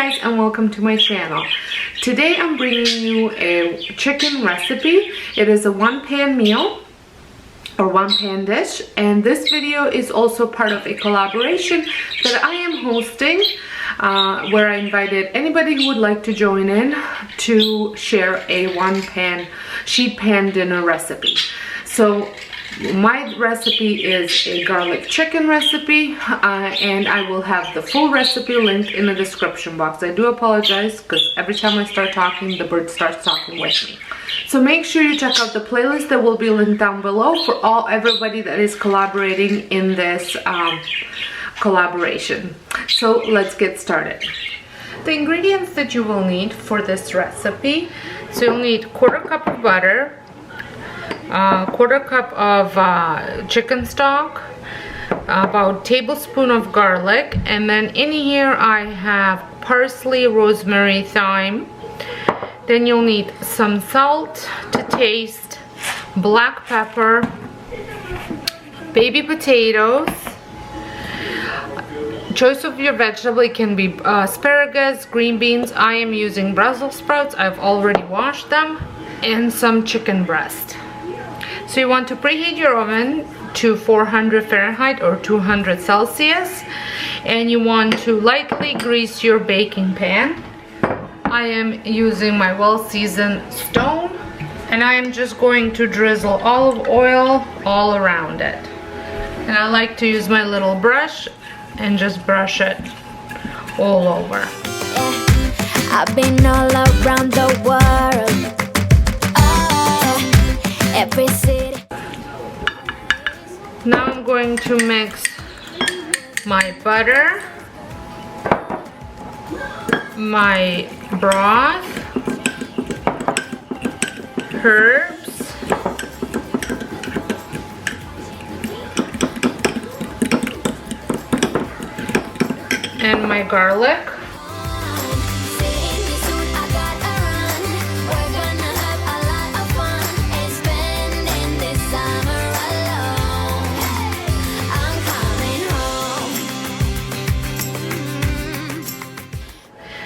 guys, and welcome to my channel. Today I'm bringing you a chicken recipe. It is a one-pan meal or one-pan dish, and this video is also part of a collaboration that I am hosting where I invited anybody who would like to join in to share a one-pan sheet pan dinner recipe. So my recipe is a garlic chicken recipe, and I will have the full recipe linked in the description box. I do apologize because every time I start talking, the bird starts talking with me. So make sure you check out the playlist that will be linked down below for everybody that is collaborating in this collaboration. So let's get started. The ingredients that you will need for this recipe: so you'll need 1/4 cup of butter, 1/4 cup of chicken stock, about a tablespoon of garlic, and then in here I have parsley, rosemary, thyme. Then you'll need some salt to taste, black pepper, baby potatoes. Choice of your vegetable, it can be asparagus, green beans. I am using Brussels sprouts, I've already washed them, and some chicken breast. So you want to preheat your oven to 400 Fahrenheit or 200 Celsius, and you want to lightly grease your baking pan. I am using my well-seasoned stone, and I am just going to drizzle olive oil all around it. And I like to use my little brush and just brush it all over. I've been all around the world. Every city. Now I'm going to mix my butter, my broth, herbs, and my garlic.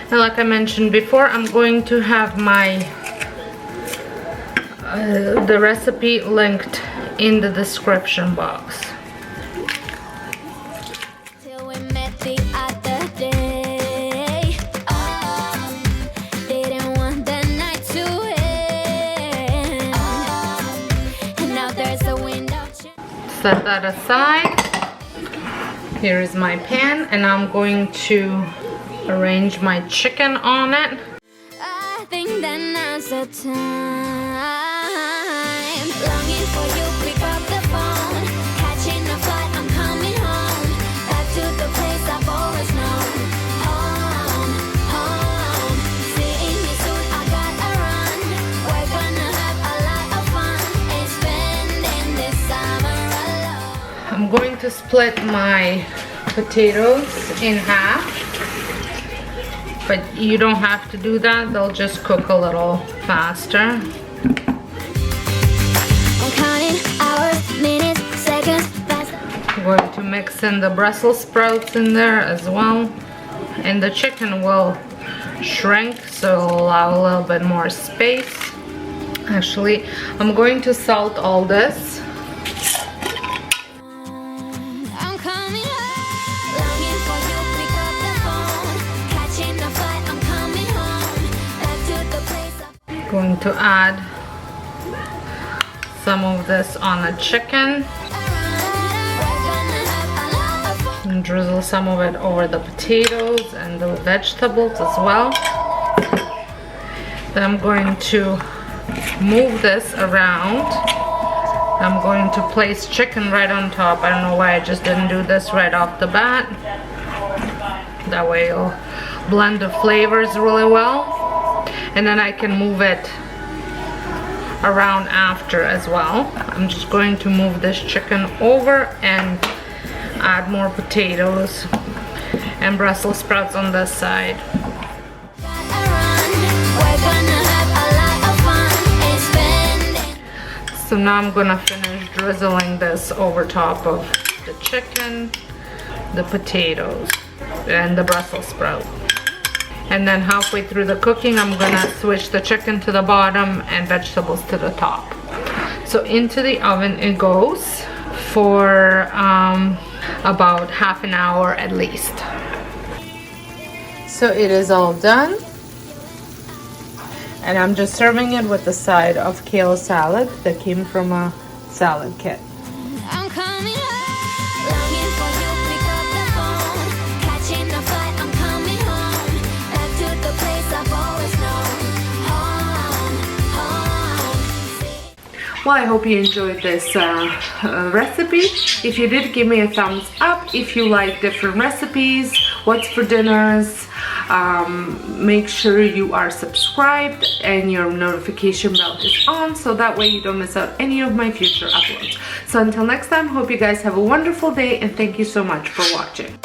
And like I mentioned before, I'm going to have my the recipe linked in the description box. Till we met the other day. Didn't want the night to end. And now there's a window. Set that aside. Here is my pan, and I'm going to arrange my chicken on it. I think that now's the time. Longing for you, pick up the phone. Catching a flight, I'm coming home. Back to the place I've always known. Home, home. Seeing you soon, I gotta run. We're gonna have a lot of fun. Ain't spending this summer alone. I'm going to split my potatoes in half. But you don't have to do that, they'll just cook a little faster. I'm counting hours, minutes, seconds, fast. I'm going to mix in the Brussels sprouts in there as well. And the chicken will shrink, so it'll allow a little bit more space. Actually, I'm going to salt all this. Going to add some of this on the chicken and drizzle some of it over the potatoes and the vegetables as well. Then I'm going to move this around. I'm going to place chicken right on top. I don't know why I just didn't do this right off the bat. That way it'll blend the flavors really well. And then I can move it around after as well. I'm just going to move this chicken over and add more potatoes and Brussels sprouts on this side. So now I'm gonna finish drizzling this over top of the chicken, the potatoes, and the Brussels sprout. And then halfway through the cooking, I'm gonna switch the chicken to the bottom and vegetables to the top. So into the oven it goes for about half an hour at least. So it is all done. And I'm just serving it with a side of kale salad that came from a salad kit. I'm coming home. Longing for you, pick up the phone. Catching a flight, I'm coming home. Back to the place I've always known. Home. Well, I hope you enjoyed this recipe. If you did, give me a thumbs up. If you like different recipes, what's for dinners, make sure you are subscribed and your notification bell is on, so that way you don't miss out any of my future uploads. So until next time, hope you guys have a wonderful day, and thank you so much for watching.